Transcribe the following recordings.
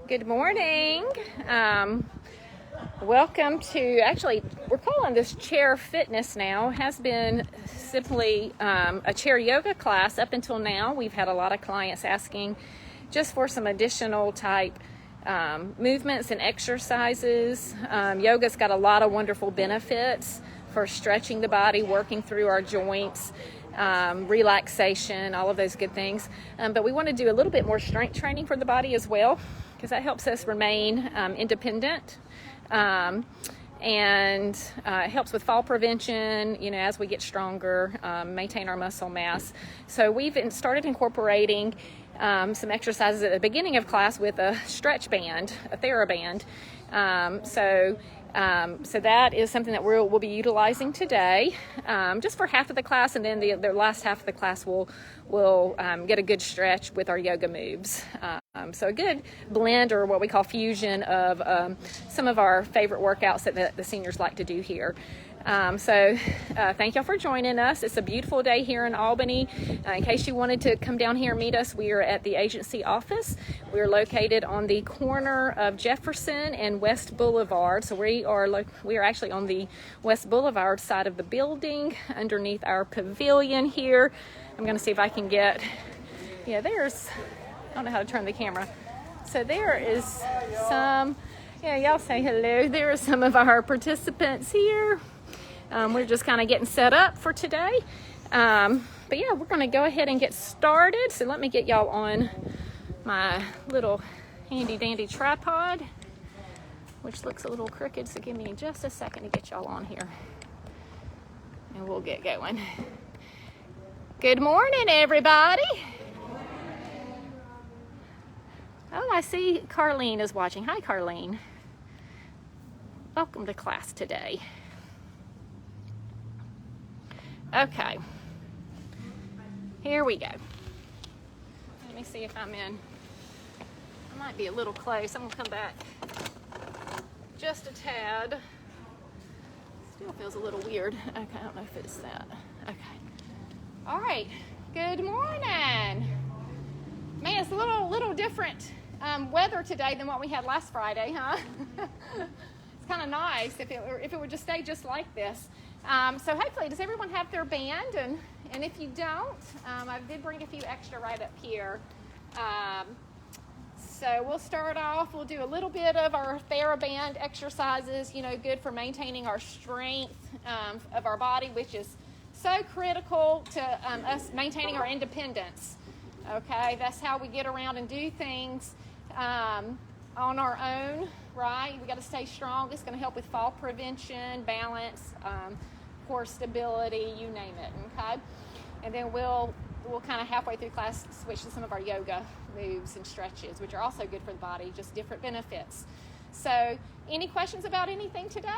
Good morning. Welcome to, actually, we're calling this chair fitness now. It has been simply a chair yoga class up until now. We've had a lot of clients asking just for some additional type movements and exercises. Yoga's got a lot of wonderful benefits for stretching the body, working through our joints, relaxation, all of those good things. But we want to do a little bit more strength training for the body as well, because that helps us remain independent, and it helps with fall prevention, as we get stronger, maintain our muscle mass. So we've started incorporating some exercises at the beginning of class with a stretch band, a TheraBand. So that is something that we'll be utilizing today, just for half of the class, and then the last half of the class we'll get a good stretch with our yoga moves. So a good blend, or what we call fusion, of some of our favorite workouts that the seniors like to do here. So thank y'all for joining us. It's a beautiful day here in Albany. In case you wanted to come down here and meet us, we are at the agency office. We're located on the corner of Jefferson and West Boulevard. So we are actually on the West Boulevard side of the building, underneath our pavilion here. I'm going to see if I can get, I don't know how to turn the camera. So there is some, y'all say hello. There are some of our participants here. We're just kind of getting set up for today. But we're going to go ahead and get started. So let me get y'all on my little handy dandy tripod, which looks a little crooked. So give me just a second to get y'all on here, and we'll get going. Good morning, everybody. Oh, I see Carlene is watching. Hi, Carlene. Welcome to class today. Okay, here we go. Let me see if I'm in. I might be a little close. I'm gonna come back just a tad. Still feels a little weird. Okay, I don't know if it's that. Okay. All right, good morning. Man, it's a little different weather today than what we had last Friday, huh? It's kind of nice if it would just stay just like this. So hopefully, does everyone have their band? And if you don't, I did bring a few extra right up here. So we'll start off. We'll do a little bit of our TheraBand exercises, good for maintaining our strength of our body, which is so critical to us maintaining our independence. Okay, that's how we get around and do things on our own, right? We got to stay strong. It's going to help with fall prevention, balance, core stability, you name it, okay? And then we'll kind of halfway through class switch to some of our yoga moves and stretches, which are also good for the body, just different benefits. So any questions about anything today?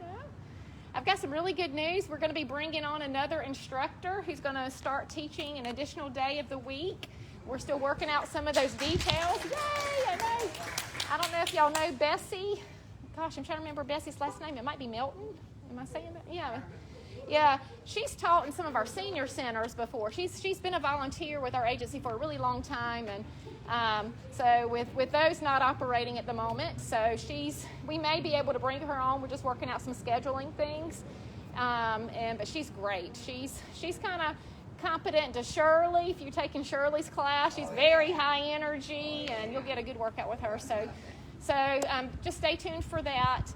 No? I've got some really good news. We're going to be bringing on another instructor who's going to start teaching an additional day of the week. We're still working out some of those details. Yay, I know. I don't know if y'all know Bessie. Gosh, I'm trying to remember Bessie's last name. It might be Melton. Am I saying that? Yeah. She's taught in some of our senior centers before. She's been a volunteer with our agency for a really long time, and so with those not operating at the moment, so we may be able to bring her on. We're just working out some scheduling things, but she's great. She's kind of competent to Shirley. If you're taking Shirley's class, she's very high energy, and you'll get a good workout with her. So just stay tuned for that.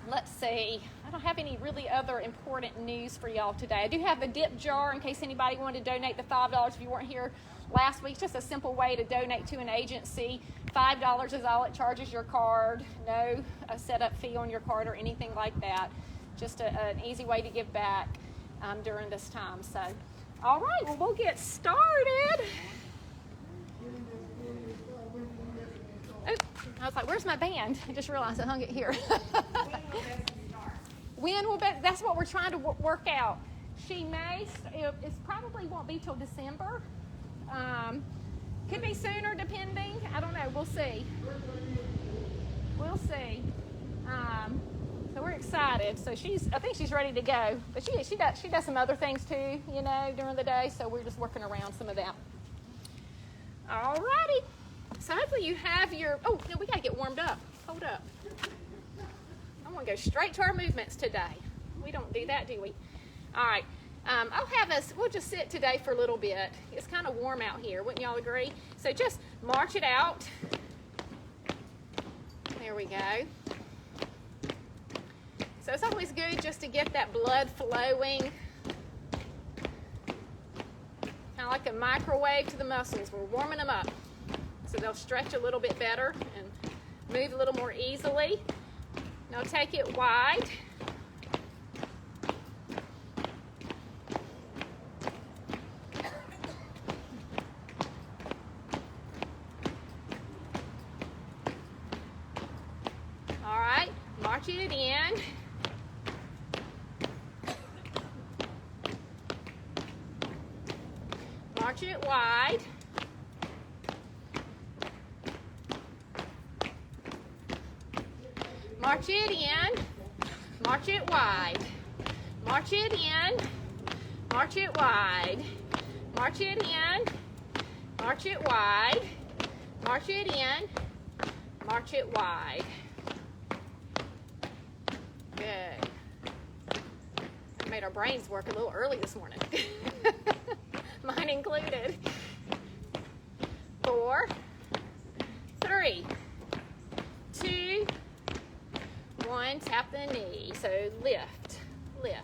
Let's see. I don't have any really other important news for y'all today. I do have a dip jar in case anybody wanted to donate the $5 if you weren't here last week. It's just a simple way to donate to an agency. $5 is all it charges your card. No setup fee on your card or anything like that. Just an easy way to give back during this time. So, all right, well, we'll get started. Oh, I was like, where's my band? I just realized I hung it here. When will be? That's what we're trying to work out. It probably won't be till December. Could be sooner, depending. I don't know. We'll see. So we're excited. So I think she's ready to go. But she does some other things too, during the day. So we're just working around some of that. All righty. So hopefully you have your, oh, no, we got to get warmed up. Hold up. I want to go straight to our movements today. We don't do that, do we? All right. We'll just sit today for a little bit. It's kind of warm out here. Wouldn't y'all agree? So just march it out. There we go. So it's always good just to get that blood flowing. Kind of like a microwave to the muscles. We're warming them up so they'll stretch a little bit better and move a little more easily. Now take it wide. All right, march it in. March it wide. March it in. March it wide. March it in. March it wide. March it in. March it wide. March it in. March it wide. Good. That made our brains work a little early this morning. Mine included. 4, 3, 2, 1. Tap the knee. So lift, lift.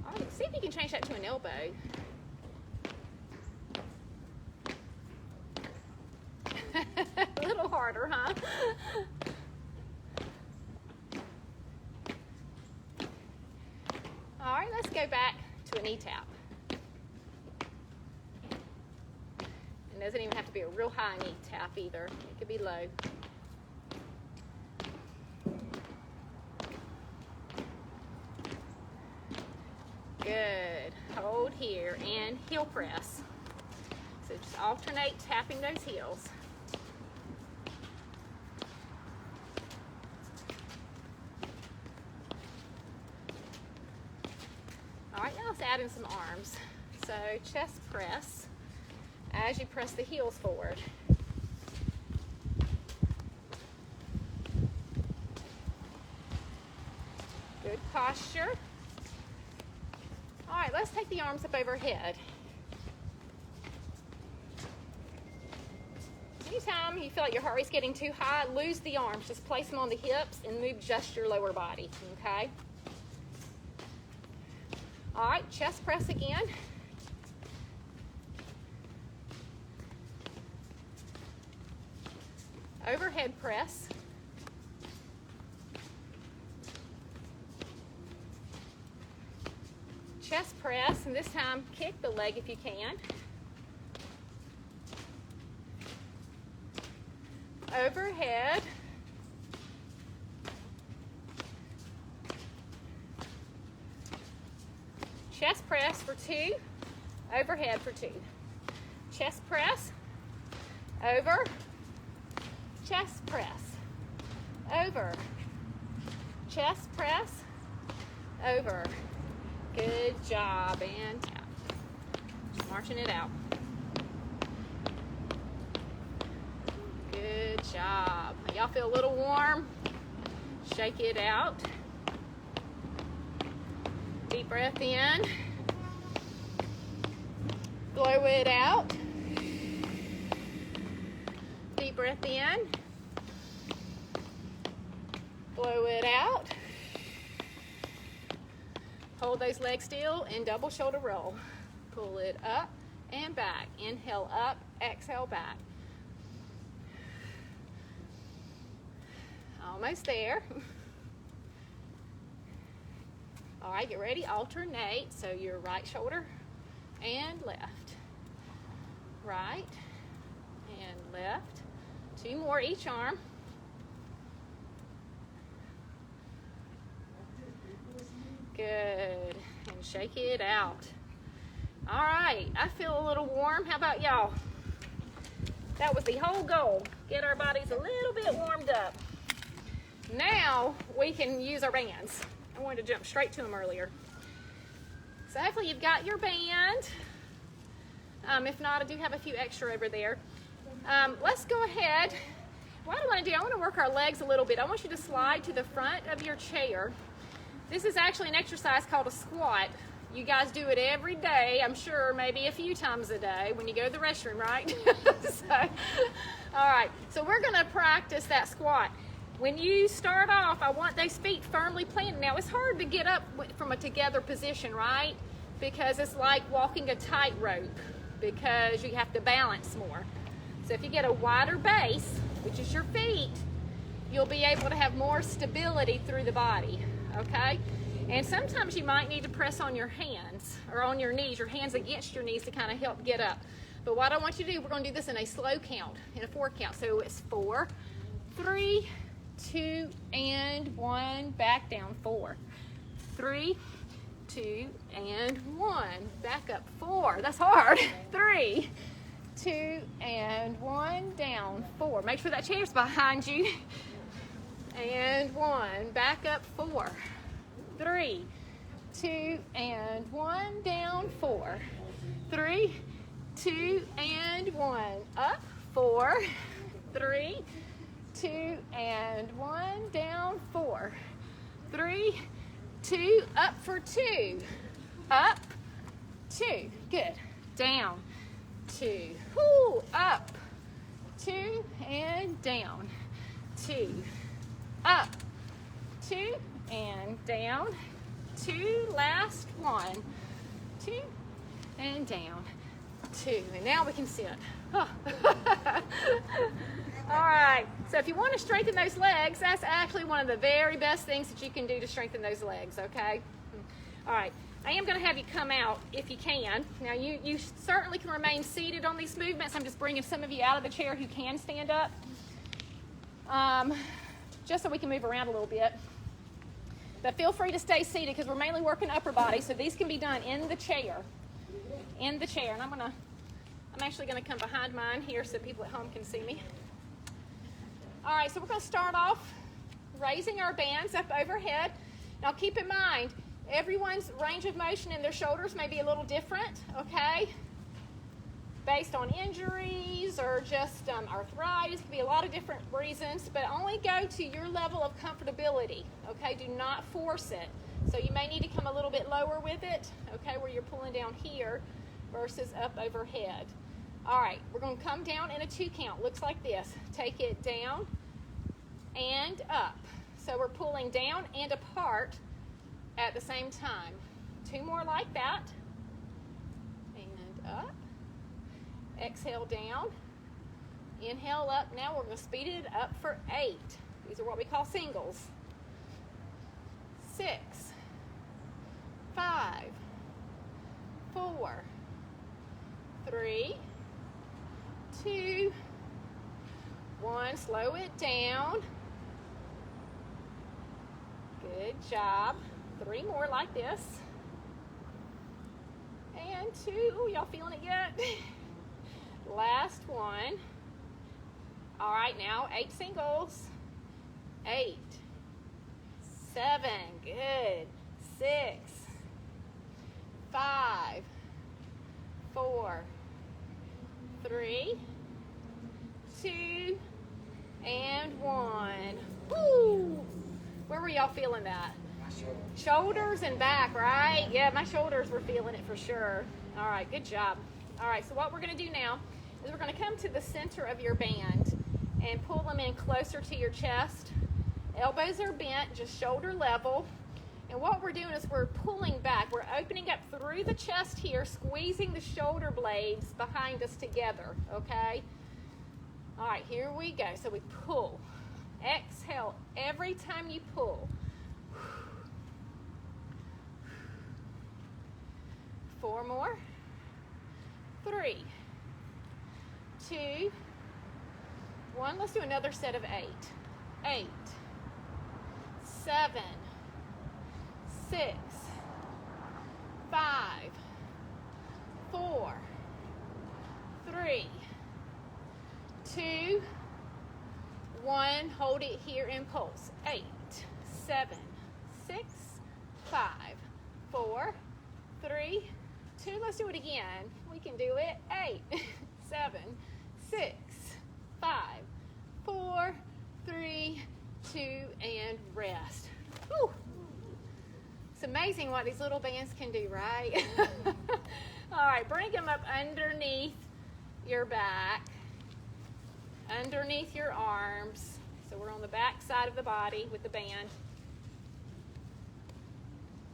All right, see if you can change that to an elbow. A little harder, huh? All right, let's go back to a knee tap. It doesn't even have to be a real high knee tap either. It could be low. Good. Hold here and heel press. So just alternate tapping those heels. All right, now let's add in some arms. So chest press as you press the heels forward. Good posture. All right, let's take the arms up overhead. Anytime you feel like your heart rate's getting too high, lose the arms. Just place them on the hips and move just your lower body, okay? All right, chest press again. Overhead press. Chest press, and this time kick the leg if you can. Overhead. Chest press for 2, overhead for 2. Chest press, over, chest press, over, chest press, over. Good job, and tap. Just marching it out. Good job. Y'all feel a little warm? Shake it out. Deep breath in. Blow it out. Deep breath in. Blow it out. Hold those legs still and double shoulder roll. Pull it up and back. Inhale up, exhale back. Almost there. All right, get ready. Alternate. So your right shoulder and left. Right and left. 2 more each arm. Good. And shake it out. All right, I feel a little warm. How about y'all? That was the whole goal. Get our bodies a little bit warmed up. Now we can use our bands. I wanted to jump straight to them earlier. So hopefully you've got your band. If not, I do have a few extra over there. Let's go ahead. What I want to do, I want to work our legs a little bit. I want you to slide to the front of your chair. This is actually an exercise called a squat. You guys do it every day, I'm sure, maybe a few times a day when you go to the restroom, right? All right, so we're going to practice that squat. When you start off, I want those feet firmly planted. Now, it's hard to get up from a together position, right? Because it's like walking a tightrope because you have to balance more. So if you get a wider base, which is your feet, you'll be able to have more stability through the body, okay? And sometimes you might need to press on your hands or on your knees, your hands against your knees to kind of help get up. But what I want you to do, we're going to do this in a slow count, in a 4 count. So it's 4, 3, 2, and 1, back down, 4, 3, 2, and 1, back up, 4, that's hard, 3, 2, and 1, down, 4. Make sure that chair's behind you. And 1, back up, 4, 3, 2, and 1, down, 4, 3, 2, and 1, up, 4, 3, 2, and 1, down, 4, 3, 2, up for 2, up, 2, good, down, 2, whoo, up, 2, and down, 2, up, 2, and down, 2, last 1, 2, and down, 2, and now we can sit. Oh. All right, so if you want to strengthen those legs, that's actually one of the very best things that you can do to strengthen those legs, okay? All right, I am going to have you come out if you can. Now, you certainly can remain seated on these movements. I'm just bringing some of you out of the chair who can stand up, just so we can move around a little bit. But feel free to stay seated because we're mainly working upper body, so these can be done in the chair. In the chair, and I'm actually going to come behind mine here so people at home can see me. All right, so we're going to start off raising our bands up overhead. Now keep in mind, everyone's range of motion in their shoulders may be a little different, okay? Based on injuries or just arthritis, could be a lot of different reasons, but only go to your level of comfortability, okay? Do not force it. So you may need to come a little bit lower with it, okay, where you're pulling down here versus up overhead. All right, we're going to come down in a 2 count. Looks like this. Take it down and up. So we're pulling down and apart at the same time. 2 more like that. And up. Exhale down. Inhale up. Now we're going to speed it up for 8. These are what we call singles. 6, 5, 4, 3, 2, 1. Slow it down. Good job. 3 more like this. And 2. Ooh, y'all feeling it yet? Last 1. All right, now 8 singles. 8, 7. Good. 6, 5, 4, 3, 2, and 1. Woo! Where were y'all feeling that? Shoulders and back, right? Yeah, my shoulders were feeling it for sure. All right, good job. All right, so what we're going to do now is we're going to come to the center of your band and pull them in closer to your chest. Elbows are bent, just shoulder level. And what we're doing is we're pulling back. We're opening up through the chest here, squeezing the shoulder blades behind us together, okay? All right, here we go. So we pull. Exhale every time you pull. 4 more. 3, 2, 1. Let's do another set of 8. 8, 7, 6, 5, 4, 3, 2, 1, hold it here and pulse. 8, 7, 6, 5, 4, 3, 2. Let's do it again. We can do it. 8, 7, 6, 5, 4, 3, 2, and rest. Whew. It's amazing what these little bands can do, right? All right, bring them up underneath your back, underneath your arms. So we're on the back side of the body with the band.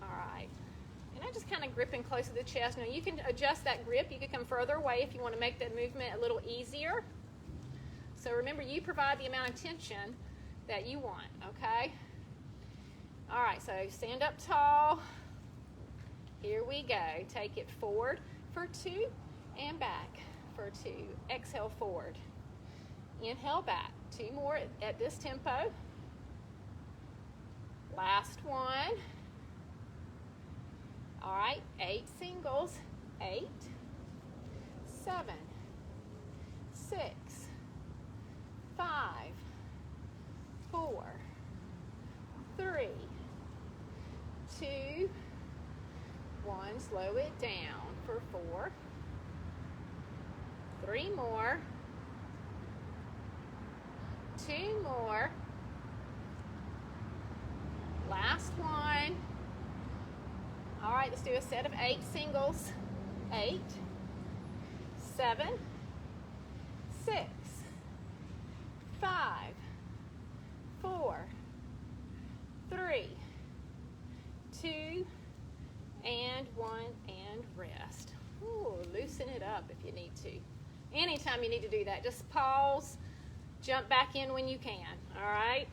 All right. And I'm just kind of gripping close to the chest. Now you can adjust that grip. You can come further away if you want to make that movement a little easier. So remember, you provide the amount of tension that you want, okay? All right, so stand up tall. Here we go. Take it forward for 2 and back for 2. Exhale forward. Inhale back. 2 more at this tempo. Last one. All right, 8 singles. 8, 7, 6, 5, 4, 3, 2, 1. Slow it down for 4. 3 more. 2 more. Last one. All right, let's do a set of 8 singles. 8, 7, 6, 5, 4, 3, 2, and 1, and rest. Ooh, loosen it up if you need to. Anytime you need to do that, just pause, jump back in when you can, all right?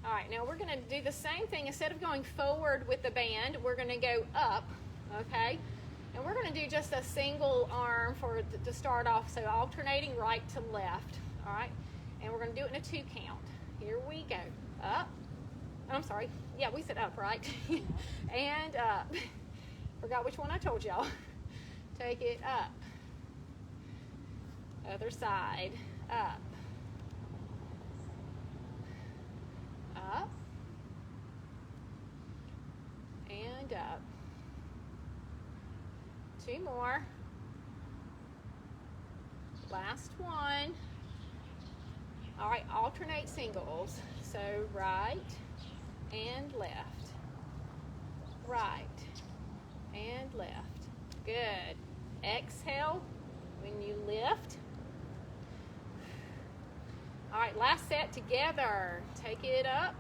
All right, now we're gonna do the same thing. Instead of going forward with the band, we're gonna go up, okay? And we're gonna do just a single arm to start off, so alternating right to left, all right? And we're gonna do it in a 2 count. Here we go, up. I'm sorry, yeah, we said up, right? And up. Forgot which one I told y'all. Take it up. Other side, up. Up. And up. 2 more. Last one. All right, alternate singles. So right and left. Right and left. Good. Exhale when you lift. All right, last set together. Take it up,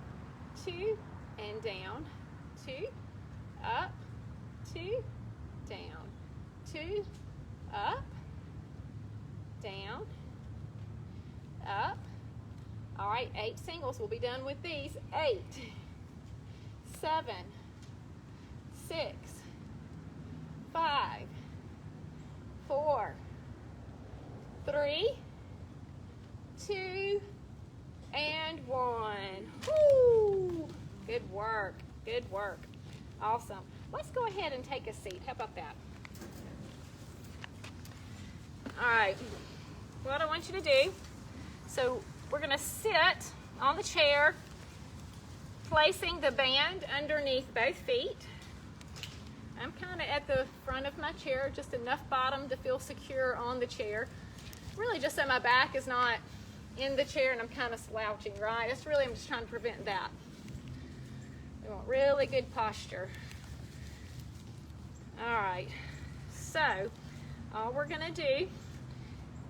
2, and down, 2, up, 2, down, 2, up, down, up. All right, 8 singles. We'll be done with these. 8, 7, 6, 5, 4, 3, 2, and 1. Woo! Good work. Good work. Awesome. Let's go ahead and take a seat. How about that? All right. What I want you to do, so we're going to sit on the chair, placing the band underneath both feet. I'm kind of at the front of my chair, just enough bottom to feel secure on the chair. Really just so my back is not in the chair and I'm kind of slouching, right? That's really, I'm just trying to prevent that. We want really good posture. All right, so all we're gonna do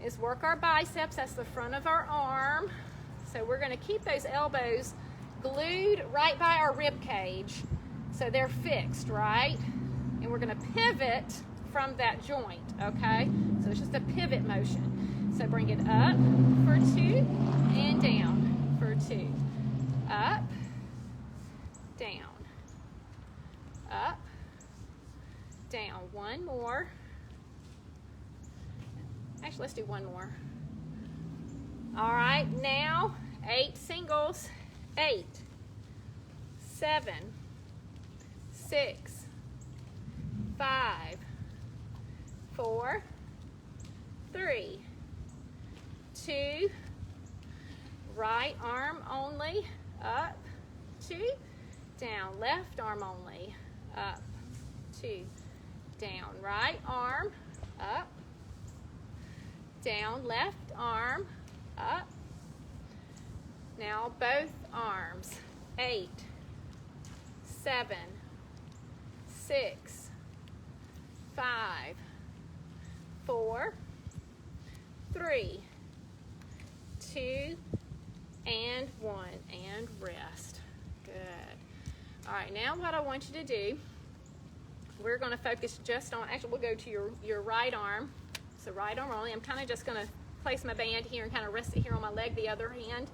is work our biceps. That's the front of our arm. So we're gonna keep those elbows glued right by our rib cage so they're fixed, right? And we're gonna pivot from that joint, okay? So it's just a pivot motion. So bring it up for 2 and down for 2. Up, down, up, down. 1 more. Actually, let's do 1 more. All right, now 8 singles. 8, 7, 6, 5, 4, 3, 2, right arm only, up, 2, down, left arm only, up, 2, down, right arm, up, down, left arm, up. Now both arms, 8, 7, 6, 5, 4, 3, 2, and 1, and rest. Good. All right, now what I want you to do, we're going to focus just on, actually we'll go to your right arm. So right arm only. I'm kind of just going to place my band here and kind of rest it here on my leg, the other hand.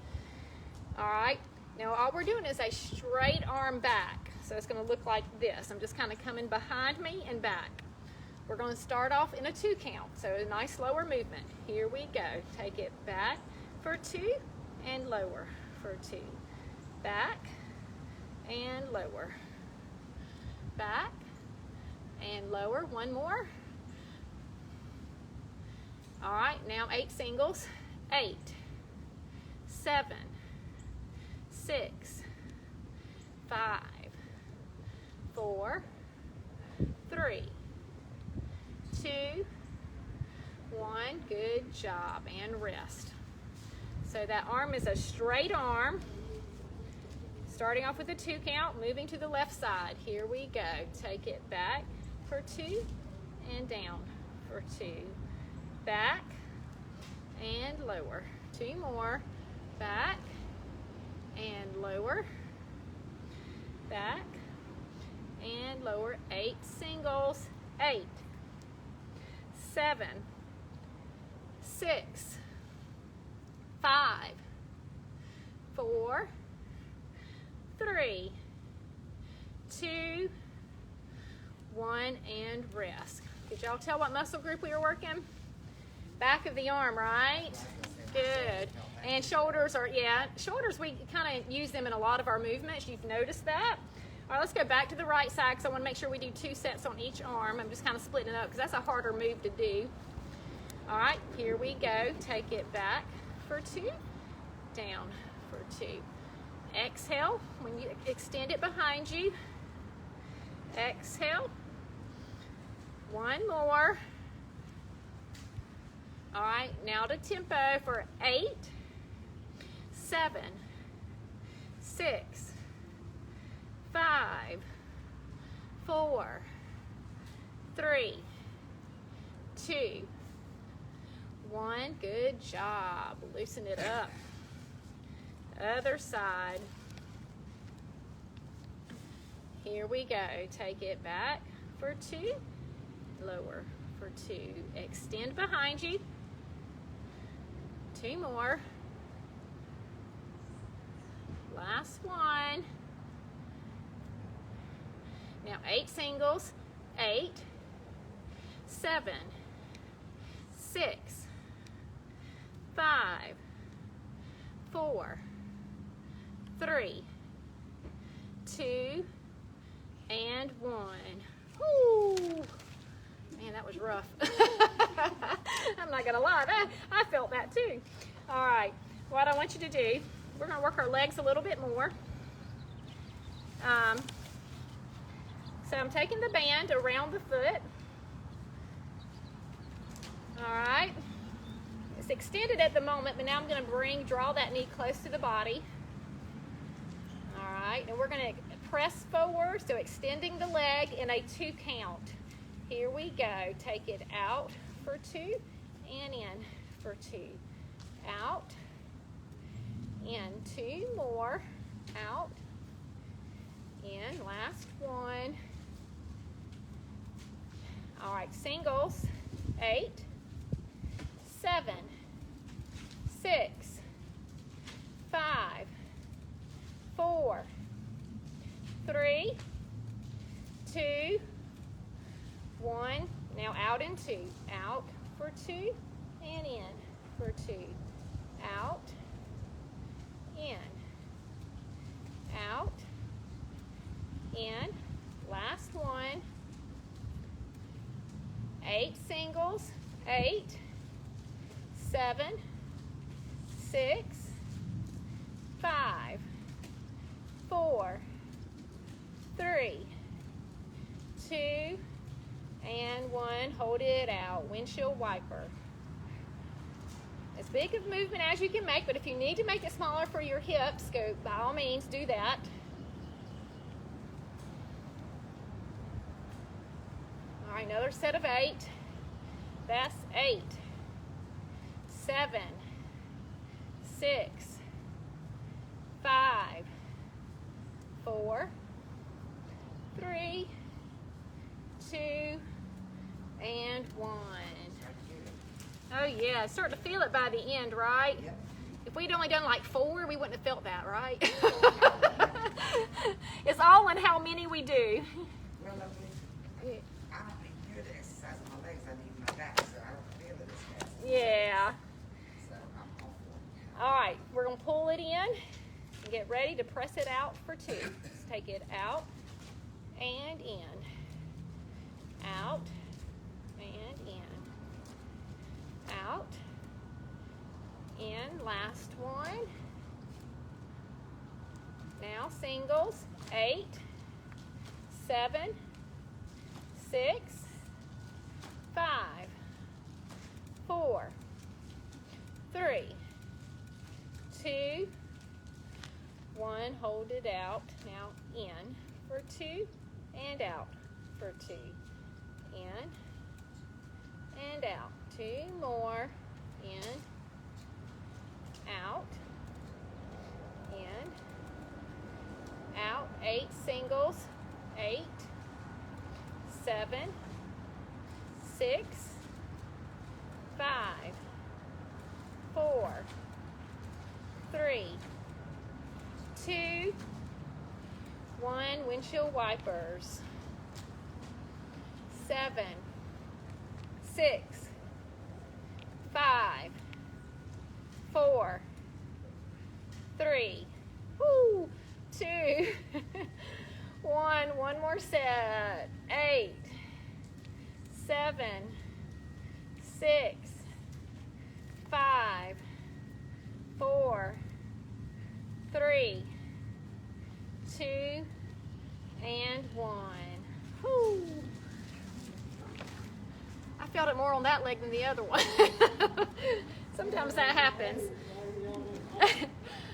All right, now all we're doing is a straight arm back. So it's going to look like this. I'm just kind of coming behind me and back. We're going to start off in a 2 count, so a nice lower movement. Here we go. Take it back for 2 and lower for 2. Back and lower. Back and lower. One more. All right, now 8 singles. 8, 7, 6, 5, 4, 3, 2, 1. Good job. And rest. So that arm is a straight arm. Starting off with a 2 count, moving to the left side. Here we go. Take it back for 2 and down for 2. Back and lower. 2 more. Back and lower. Back and lower. 8 singles. 8, 7, 6, 5, 4, 3, 2, 1, and rest. Did y'all tell what muscle group we were working? Back of the arm, right? Good. And shoulders are, yeah, shoulders, we kind of use them in a lot of our movements. You've noticed that. All right, let's go back to the right side because I want to make sure we do 2 sets on each arm. I'm just kind of splitting it up because that's a harder move to do. All right, here we go. Take it back for 2, down for 2. Exhale when you extend it behind you. Exhale. 1 more. All right, now to tempo for 8, 7, 6, 5, 4, 3, 2, 1. Good job. Loosen it up. Other side. Here we go. Take it back for 2. Lower for 2. Extend behind you. 2 more. Last one. Now 8 singles. 8, 7, 6, 5, 4, 3, 2, and 1. Woo! Man, that was rough. I'm not gonna lie, I felt that too. All right, what I want you to do, we're gonna work our legs a little bit more. So I'm taking the band around the foot. All right, it's extended at the moment, but now I'm gonna draw that knee close to the body. All right, and we're gonna press forward, so extending the leg in a 2 count. Here we go. Take it out for 2 and in for 2. Out, in. 2 more. Out, in. Last one. All right, singles. 8, 7, 6, 5, 4, 3, 2, 1. Now out and 2. Out for 2 and in for 2. Out, in, out, in. Last one. 8 singles. 8, 7, 6, one, hold it out, windshield wiper. As big of a movement as you can make, but if you need to make it smaller for your hips, go by all means do that. All right, another set of 8. That's 8, 7, 6, 5, 4, 3, 2, and 1. Oh yeah, starting to feel it by the end, right? Yep. If we'd only done like 4, we wouldn't have felt that, right? It's all in how many we do. Well, I don't need near the exercise on my legs. I need my back, so I don't feel it as fast. Yeah. So I'm all for it. All right, we're gonna pull it in and get ready to press it out for 2. Let's take it out and in. Out and in. Out, in, last one. Now singles, 8, 7, 6, 5, 4, 3, 2, 1, hold it out. Now in for 2 and out for 2. In and out. 2 more. In, out, in, out. 8 singles. 8, 7, 6, 5, 4, 3, 2, 1. Windshield wipers. 7, 6, 5, 4, 3, 2, 1. One more set. 8, 7, 6, 5, 4, 3, 2, and 1. Whew. I felt it more on that leg than the other one. Sometimes that happens.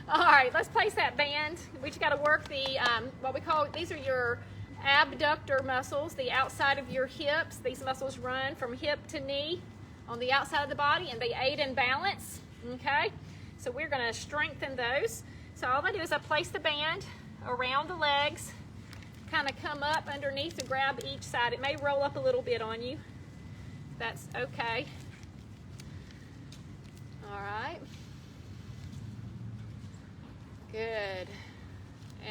All right, let's place that band. We just got to work the, what we call, these are your abductor muscles, the outside of your hips. These muscles run from hip to knee on the outside of the body, and they aid in balance, okay? So we're going to strengthen those. So all I do is I place the band around the legs, kind of come up underneath and grab each side. It may roll up a little bit on you. That's okay. All right. Good.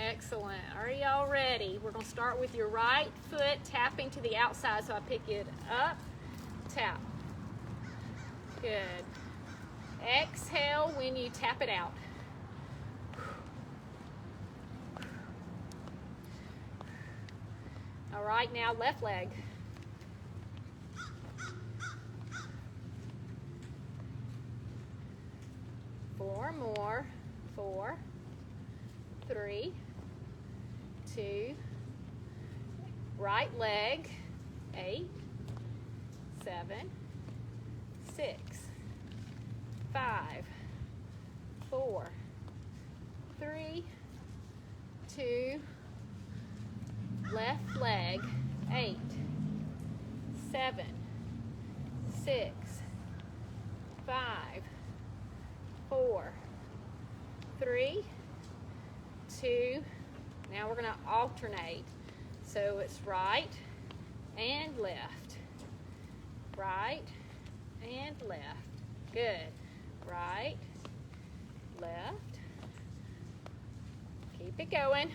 Excellent. Are y'all ready? We're going to start with your right foot tapping to the outside. So I pick it up, tap. Good. Exhale when you tap it out. All right, now left leg. Four more. 4, 3, 2. Right leg. 8, 7, 6, 5, 4, 3, 2. Left leg. 8, 7, 6, 5, 4, 3, 2. Now we're going to alternate. So it's right and left. Right and left. Good. Right, left. Keep it going.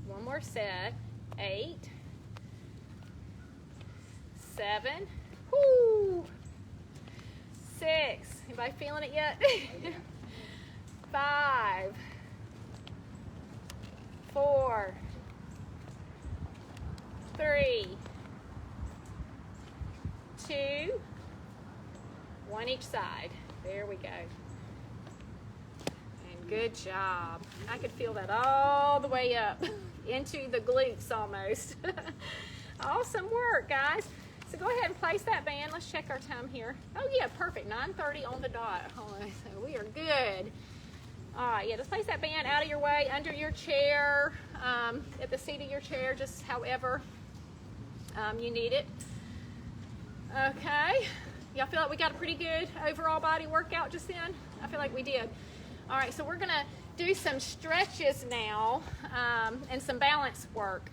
One more set. 8, 7, 6. Anybody feeling it yet? 5, 4, 3, 2, 1 each side. There we go. And good job. I could feel that all the way up into the glutes almost. Awesome work, guys. So go ahead and place that band. Let's check our time here. Oh yeah, perfect. 9:30 on the dot. Oh, so we are good. All right, yeah, just place that band out of your way, under your chair, at the seat of your chair, just however you need it. Okay. Y'all feel like we got a pretty good overall body workout just then? I feel like we did. All right, so we're gonna do some stretches now and some balance work.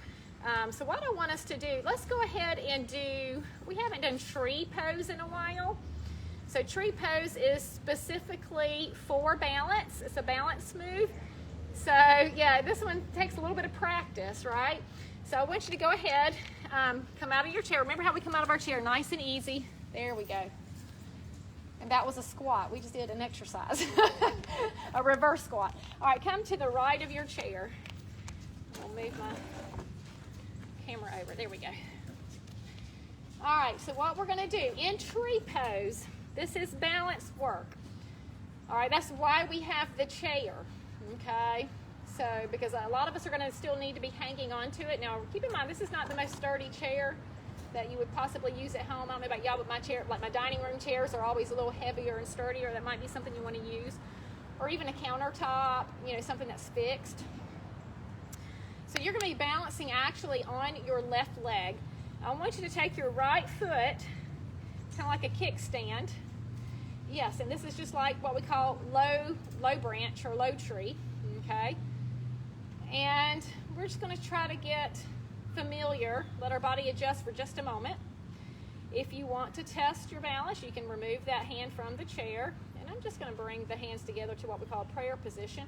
So what I want us to do, let's go ahead and do, we haven't done tree pose in a while. So tree pose is specifically for balance. It's a balance move. So yeah, this one takes a little bit of practice, right? So I want you to go ahead, come out of your chair. Remember how we come out of our chair, nice and easy. There we go. And that was a squat. We just did an exercise, a reverse squat. All right, come to the right of your chair. I'll move my camera over. There we go. All right, so what we're going to do in tree pose, this is balance work. All right, that's why we have the chair, okay? So, because a lot of us are going to still need to be hanging onto it. Now, keep in mind, this is not the most sturdy chair that you would possibly use at home. I don't know about y'all, but my chair, like my dining room chairs, are always a little heavier and sturdier. That might be something you want to use. Or even a countertop, you know, something that's fixed. So you're going to be balancing actually on your left leg. I want you to take your right foot, kind of like a kickstand. Yes, and this is just like what we call low branch or low tree, okay? And we're just going to try to get familiar, let our body adjust for just a moment. If you want to test your balance, you can remove that hand from the chair. And I'm just going to bring the hands together to what we call prayer position.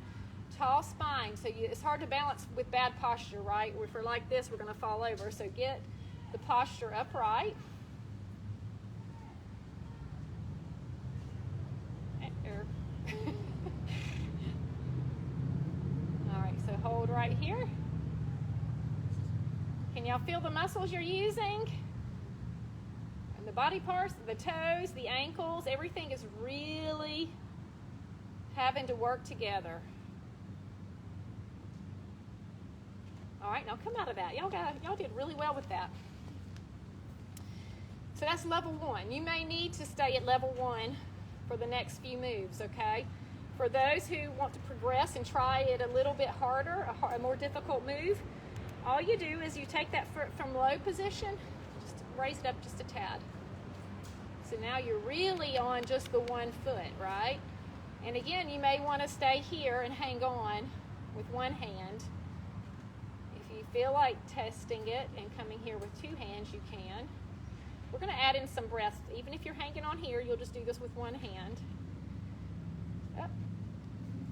Tall spine, so it's hard to balance with bad posture, right? If we're like this, we're going to fall over. So get the posture upright. All right, so hold right here. Can y'all feel the muscles you're using? And the body parts, the toes, the ankles, everything is really having to work together. All right, now come out of that. Y'all did really well with that. So that's level one. You may need to stay at level one for the next few moves, okay? For those who want to progress and try it a little bit harder, a more difficult move, all you do is you take that foot from low position, just raise it up just a tad. So now you're really on just the one foot, right? And again, you may want to stay here and hang on with one hand. If you feel like testing it and coming here with two hands, you can. We're going to add in some breaths. Even if you're hanging on here, you'll just do this with one hand. Up.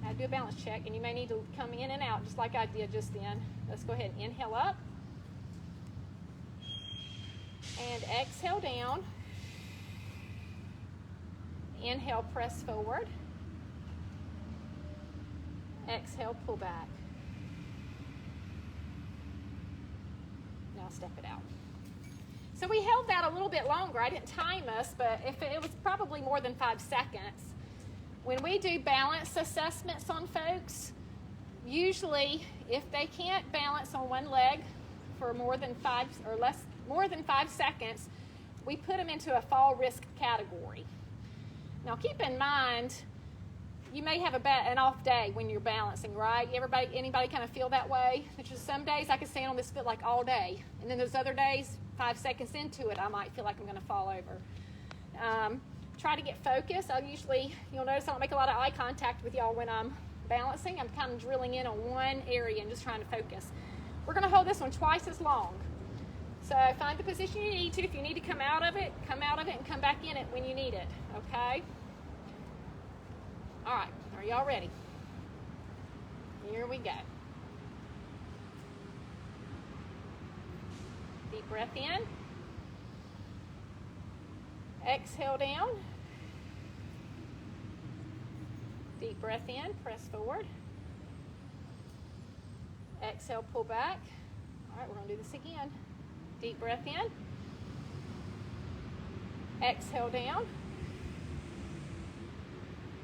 Now do a balance check, and you may need to come in and out just like I did just then. Let's go ahead and inhale up. And exhale down. Inhale, press forward. Exhale, pull back. Now step it out. So we held that a little bit longer. I didn't time us, but if it was probably more than 5 seconds. When we do balance assessments on folks, usually if they can't balance on one leg for more than 5 seconds, we put them into a fall risk category. Now keep in mind, you may have an off day when you're balancing, right? Anybody kind of feel that way? There's just some days I can stand on this foot like all day, and then there's other days, 5 seconds into it, I might feel like I'm going to fall over. Try to get focused. You'll notice I don't make a lot of eye contact with y'all when I'm balancing. I'm kind of drilling in on one area and just trying to focus. We're going to hold this one twice as long. So find the position you need to. If you need to come out of it and come back in it when you need it, okay? All right, are y'all ready? Here we go. Deep breath in. Exhale down. Deep breath in, press forward. Exhale, pull back. All right, we're going to do this again. Deep breath in. Exhale down.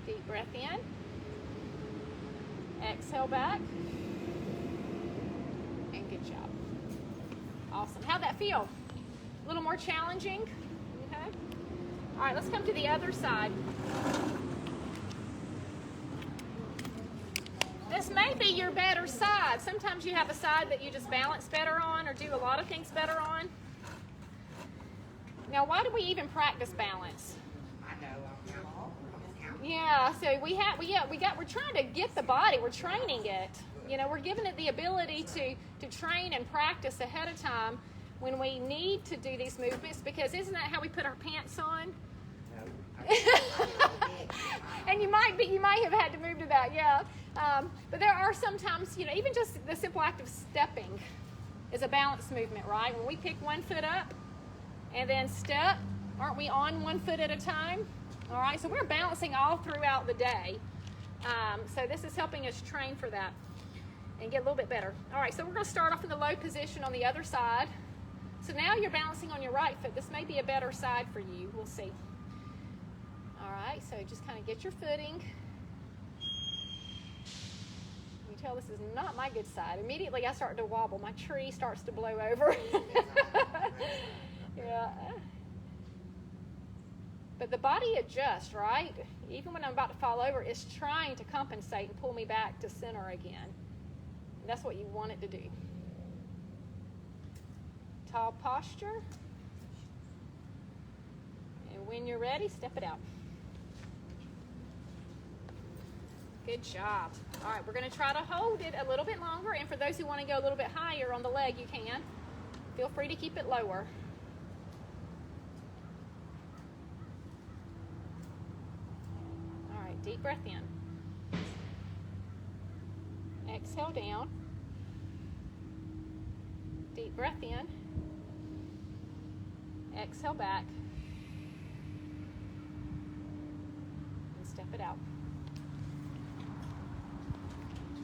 Deep breath in. Exhale back. And good job. Awesome. How'd that feel? A little more challenging. Okay. All right, let's come to the other side. This may be your better side. Sometimes you have a side that you just balance better on or do a lot of things better on. Now, why do we even practice balance? I know, I'm kind of awkward. I'm counting. Yeah, so we're trying to get the body, we're training it. You know, we're giving it the ability to train and practice ahead of time when we need to do these movements, because isn't that how we put our pants on? No. And you might have had to move to that, yeah. But there are sometimes, you know, even just the simple act of stepping is a balance movement, right? When we pick one foot up and then step, aren't we on one foot at a time? All right, so we're balancing all throughout the day. So this is helping us train for that and get a little bit better. All right, so we're going to start off in the low position on the other side. So now you're balancing on your right foot. This may be a better side for you. We'll see. All right, so just kind of get your footing. You tell this is not my good side. Immediately I start to wobble. My tree starts to blow over. Yeah. But the body adjusts, right? Even when I'm about to fall over, it's trying to compensate and pull me back to center again. And that's what you want it to do. Tall posture. And when you're ready, step it out. Good job. All right, we're going to try to hold it a little bit longer. And for those who want to go a little bit higher on the leg, you can. Feel free to keep it lower. All right, deep breath in. Exhale down. Deep breath in. Exhale back. And step it out.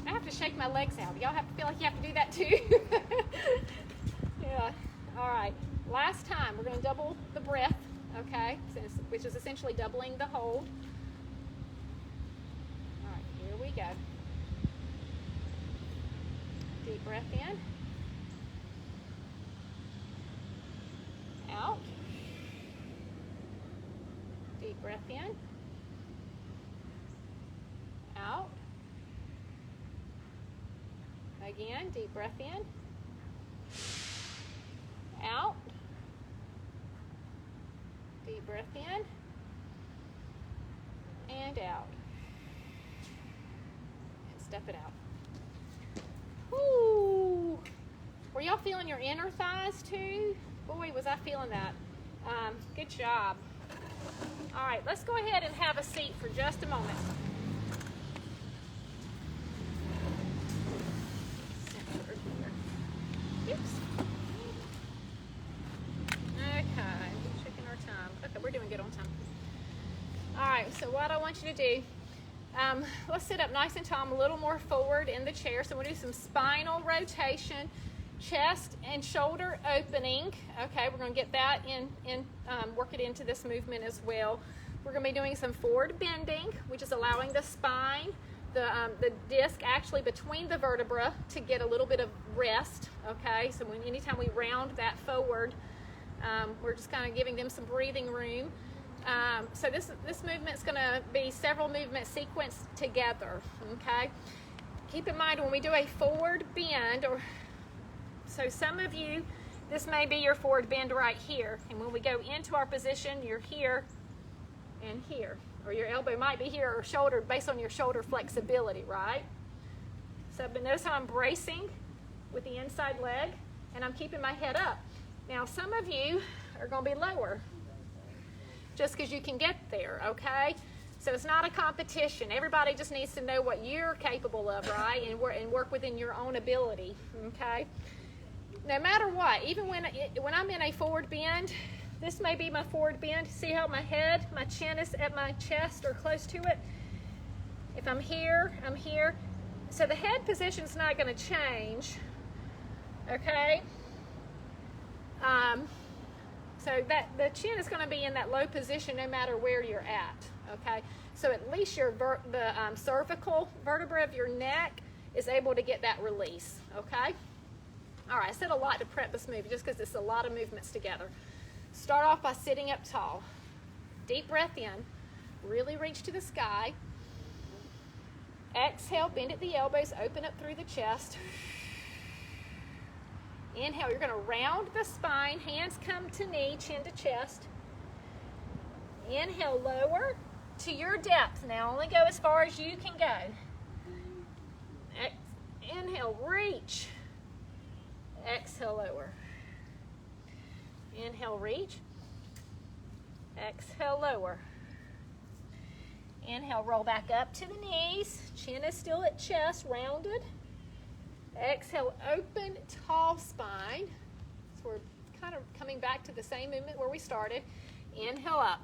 I have to shake my legs out. Y'all have to feel like you have to do that too. Yeah. All right. Last time, we're going to double the breath, okay, which is essentially doubling the hold. All right, here we go. Deep breath in. Out. Deep breath in. Out. Again, deep breath in. Out. Deep breath in. And out. And step it out. Woo! Were y'all feeling your inner thighs too? Boy, was I feeling that. Good job. All right, let's go ahead and have a seat for just a moment. Oops. Okay, checking our time. Okay, we're doing good on time. All right, so what I want you to do, let's sit up nice and tall. I'm a little more forward in the chair. So we'll do some spinal rotation, chest and shoulder opening. Okay, we're going to get that work it into this movement as well. We're going to be doing some forward bending, which is allowing the spine, the disc actually between the vertebra to get a little bit of rest. Okay, so anytime we round that forward, we're just kind of giving them some breathing room. So this movement's going to be several movements sequenced together. Okay, keep in mind when we do a forward bend, so some of you, this may be your forward bend right here, and when we go into our position, you're here and here, or your elbow might be here, or shoulder, based on your shoulder flexibility, right? So, but notice how I'm bracing with the inside leg, and I'm keeping my head up. Now, some of you are going to be lower, just because you can get there, okay? So it's not a competition. Everybody just needs to know what you're capable of, right? And work within your own ability, okay? No matter what, even when I'm in a forward bend, this may be my forward bend. See how my head, my chin is at my chest or close to it? If I'm here, I'm here. So the head position is not going to change, okay? So that the chin is going to be in that low position no matter where you're at, okay? So at least the cervical vertebra of your neck is able to get that release, okay? All right, I said a lot to prep this move just because it's a lot of movements together. Start off by sitting up tall. Deep breath in. Really reach to the sky. Exhale, bend at the elbows, open up through the chest. Inhale, you're going to round the spine, hands come to knee, chin to chest. Inhale, lower to your depth. Now only go as far as you can go. Inhale, reach. Exhale, lower. Inhale, reach. Exhale, lower. Inhale, roll back up to the knees. Chin is still at chest, rounded. Exhale, open, tall spine. So we're kind of coming back to the same movement where we started. Inhale up.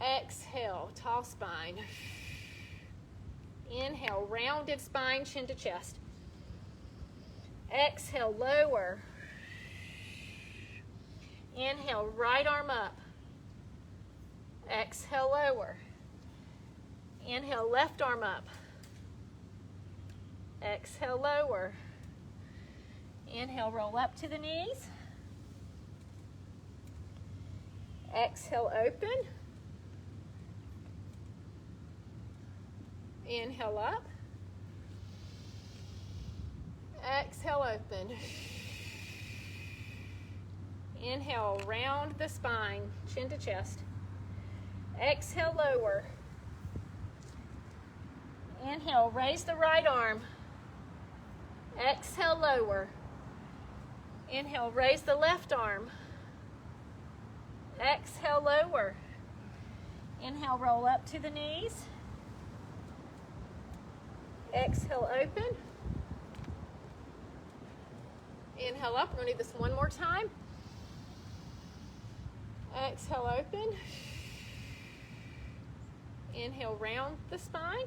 Exhale, tall spine. Inhale, rounded spine, chin to chest. Exhale, lower. Inhale, right arm up. Exhale, lower. Inhale, left arm up. Exhale, lower. Inhale, roll up to the knees. Exhale, open. Inhale up. Exhale, open. Inhale, round the spine, chin to chest. Exhale, lower. Inhale, raise the right arm. Exhale, lower. Inhale, raise the left arm. Exhale, lower. Inhale, roll up to the knees. Exhale, open. Inhale up. We're going to do this one more time. Exhale, open. Inhale, round the spine.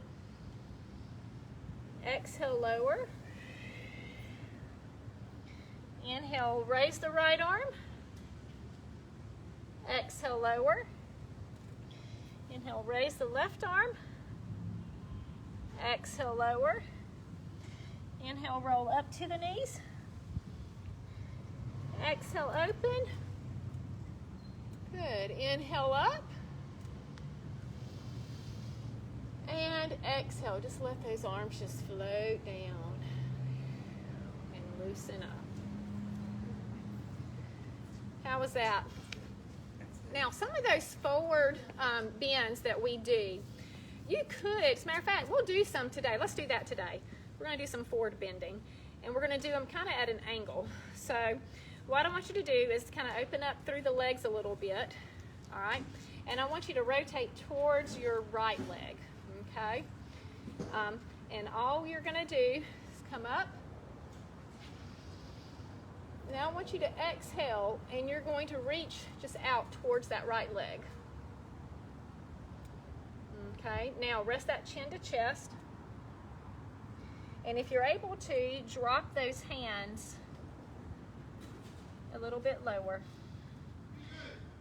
Exhale, lower. Inhale, raise the right arm. Exhale, lower. Inhale, raise the left arm. Exhale, lower. Inhale, roll up to the knees. Exhale, open. Good. Inhale up. And exhale. Just let those arms just float down and loosen up. How was that? Now, some of those forward bends that we do, you could, as a matter of fact, we'll do some today. Let's do that today. We're going to do some forward bending, and we're going to do them kind of at an angle. So what I want you to do is kind of open up through the legs a little bit, all right? And I want you to rotate towards your right leg, okay? And all you're going to do is come up. Now I want you to exhale, and you're going to reach just out towards that right leg. Okay, now rest that chin to chest. And if you're able to, drop those hands a little bit lower.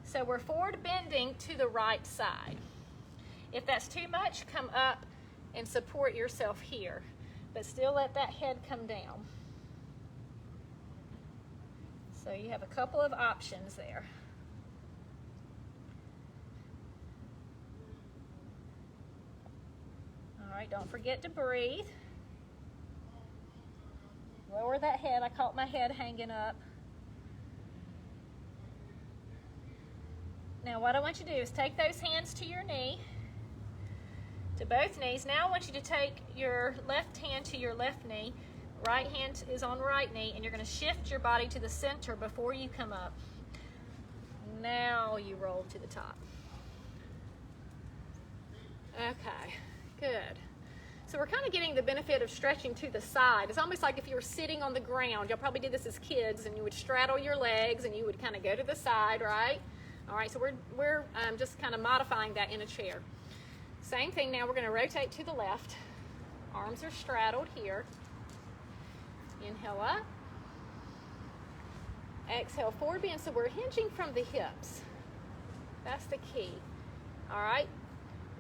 So we're forward bending to the right side. If that's too much, come up and support yourself here, but still let that head come down. So you have a couple of options there. All right, don't forget to breathe. Lower that head. I caught my head hanging up. Now what I want you to do is take those hands to your knee, to both knees. Now I want you to take your left hand to your left knee. Right hand is on right knee, and you're going to shift your body to the center before you come up. Now you roll to the top. Okay, good. So we're kind of getting the benefit of stretching to the side. It's almost like if you were sitting on the ground. Y'all probably did this as kids, and you would straddle your legs, and you would kind of go to the side, right? All right, so we're just kind of modifying that in a chair. Same thing now, we're going to rotate to the left. Arms are straddled here. Inhale up. Exhale, forward bend. So we're hinging from the hips. That's the key. All right.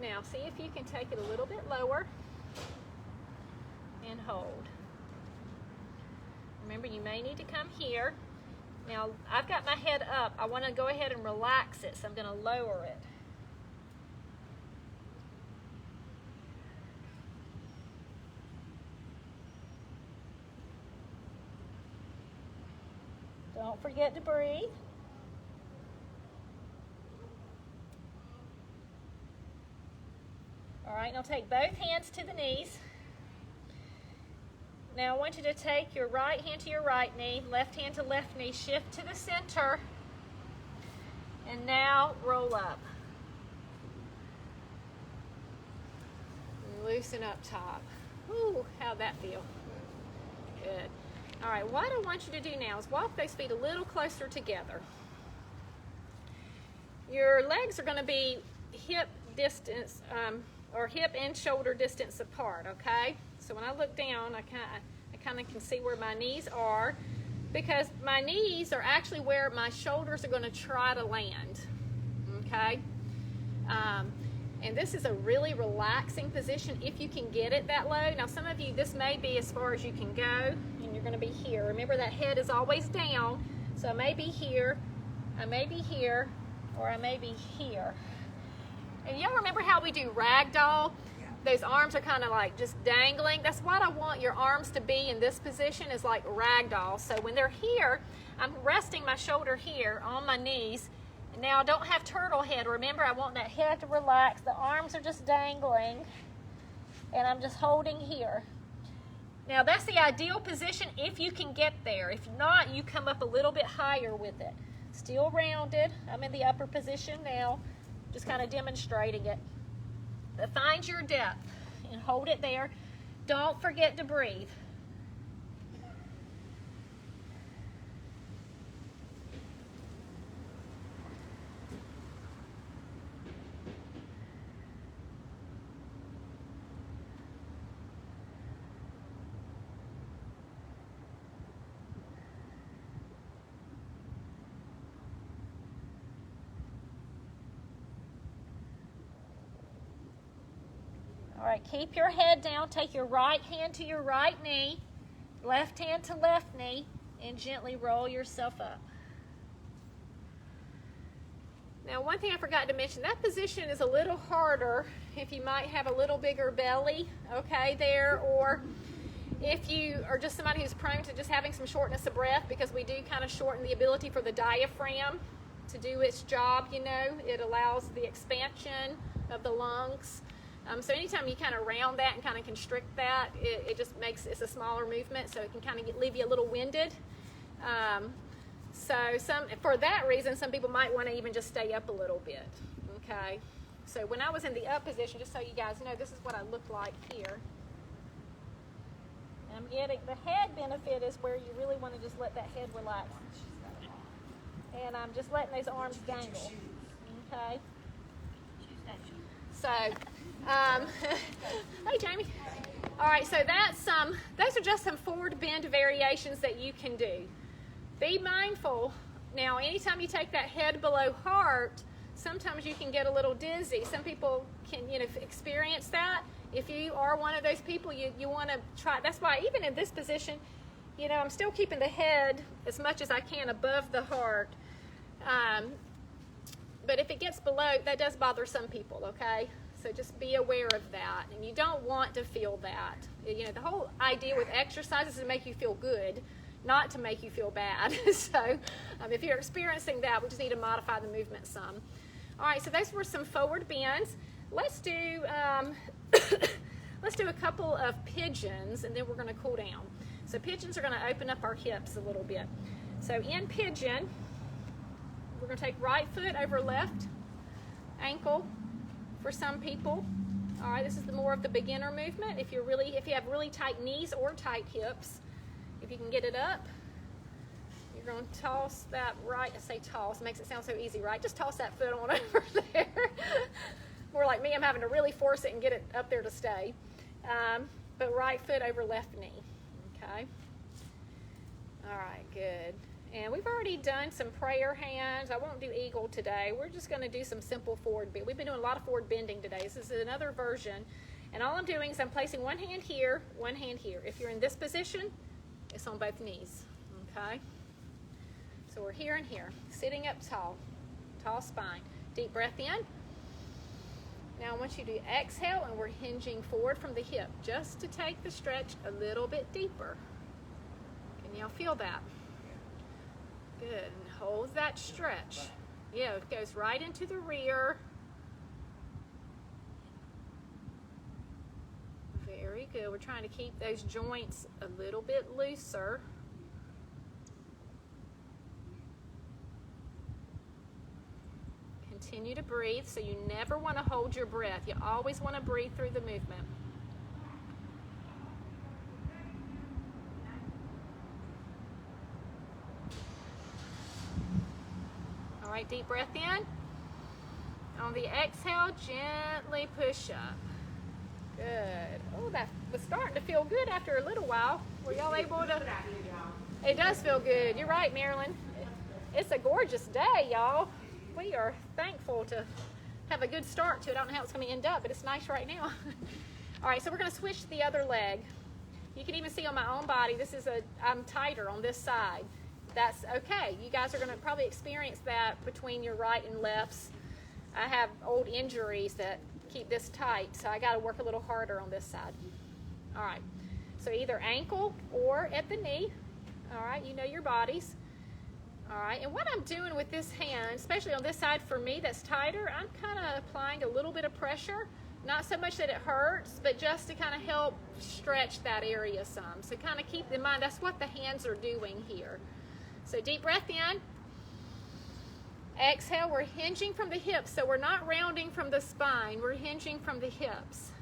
Now see if you can take it a little bit lower and hold. Remember, you may need to come here Now, I've got my head up. I want to go ahead and relax it, so I'm going to lower it. Don't forget to breathe. All right, now take both hands to the knees. Now I want you to take your right hand to your right knee, left hand to left knee, shift to the center, and now roll up. Loosen up top. Ooh, how'd that feel? Good. All right, what I want you to do now is walk those feet a little closer together. Your legs are going to be hip distance, or hip and shoulder distance apart, okay? So when I look down, I kind of can see where my knees are, because my knees are actually where my shoulders are going to try to land, okay? And this is a really relaxing position if you can get it that low. Now some of you, this may be as far as you can go, and you're going to be here. Remember, that head is always down, so I may be here, I may be here, or I may be here. And y'all remember how we do ragdoll? Those arms are kind of like just dangling. That's what I want your arms to be in this position, is like ragdoll. So when they're here, I'm resting my shoulder here on my knees. And now I don't have turtle head. Remember, I want that head to relax. The arms are just dangling. And I'm just holding here. Now that's the ideal position if you can get there. If not, you come up a little bit higher with it. Still rounded. I'm in the upper position now. Just kind of demonstrating it. But find your depth and hold it there. Don't forget to breathe. All right, keep your head down. Take your right hand to your right knee, left hand to left knee, and gently roll yourself up. Now, one thing I forgot to mention, that position is a little harder if you might have a little bigger belly, okay, there, or if you are just somebody who's prone to just having some shortness of breath, because we do kind of shorten the ability for the diaphragm to do its job, you know. It allows the expansion of the lungs. So anytime you kind of round that and kind of constrict that, it just makes it's a smaller movement, so it can kind of leave you a little winded. So for that reason, some people might want to even just stay up a little bit. Okay. So when I was in the up position, just so you guys know, this is what I look like here. And I'm getting the head benefit is where you really want to just let that head relax. And I'm just letting those arms dangle. Okay. So. Hey Jamie. All right, so that's those are just some forward bend variations that you can do. Be mindful. Now, anytime you take that head below heart, sometimes you can get a little dizzy. Some people can, you know, experience that. If you are one of those people, you want to try. That's why even in this position, you know, I'm still keeping the head as much as I can above the heart. But if it gets below, that does bother some people, okay? So just be aware of that, and you don't want to feel that. You know, the whole idea with exercise is to make you feel good, not to make you feel bad. So if you're experiencing that, we just need to modify the movement some. All right, so those were some forward bends. Let's do a couple of pigeons, and then we're going to cool down. So pigeons are going to open up our hips a little bit. So in pigeon, we're going to take right foot over left ankle. For some people, all right, this is more of the beginner movement. If you have really tight knees or tight hips, if you can get it up, you're going to toss that right. I say toss, makes it sound so easy, right? Just toss that foot on over there. More like me, I'm having to really force it and get it up there to stay. But right foot over left knee, okay? All right, good. And we've already done some prayer hands. I won't do eagle today. We're just going to do some simple forward bend. We've been doing a lot of forward bending today. This is another version. And all I'm doing is I'm placing one hand here, one hand here. If you're in this position, it's on both knees. Okay? So So we're here and here, sitting up tall, tall spine. Deep breath in. Now I want you to exhale, and we're hinging forward from the hip just to take the stretch a little bit deeper. Can y'all feel that? Good, and hold that stretch. Yeah, it goes right into the rear. Very good. We're trying to keep those joints a little bit looser. Continue to breathe, so you never want to hold your breath. You always want to breathe through the movement. All right, deep breath in. On the exhale, gently push up. Good. Oh, that was starting to feel good after a little while. Were y'all able to? It does feel good. You're right, Marilyn. It's a gorgeous day, y'all. We are thankful to have a good start to it. I don't know how it's going to end up, but it's nice right now. All right, so we're going to switch to the other leg. You can even see on my own body, I'm tighter on this side. That's okay. You guys are going to probably experience that between your right and lefts. I have old injuries that keep this tight, so I got to work a little harder on this side. All right, so either ankle or at the knee. All right, you know your bodies. All right, and what I'm doing with this hand, especially on this side for me that's tighter, I'm kind of applying a little bit of pressure. Not so much that it hurts, but just to kind of help stretch that area some. So kind of keep in mind, that's what the hands are doing here. So deep breath in. Exhale, we're hinging from the hips, so we're not rounding from the spine. We're hinging from the hips.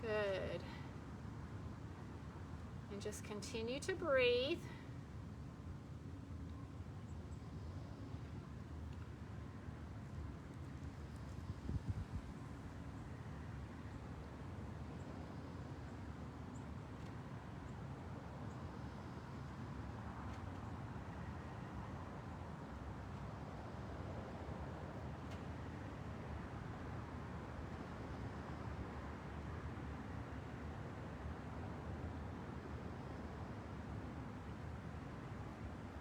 Good. And just continue to breathe.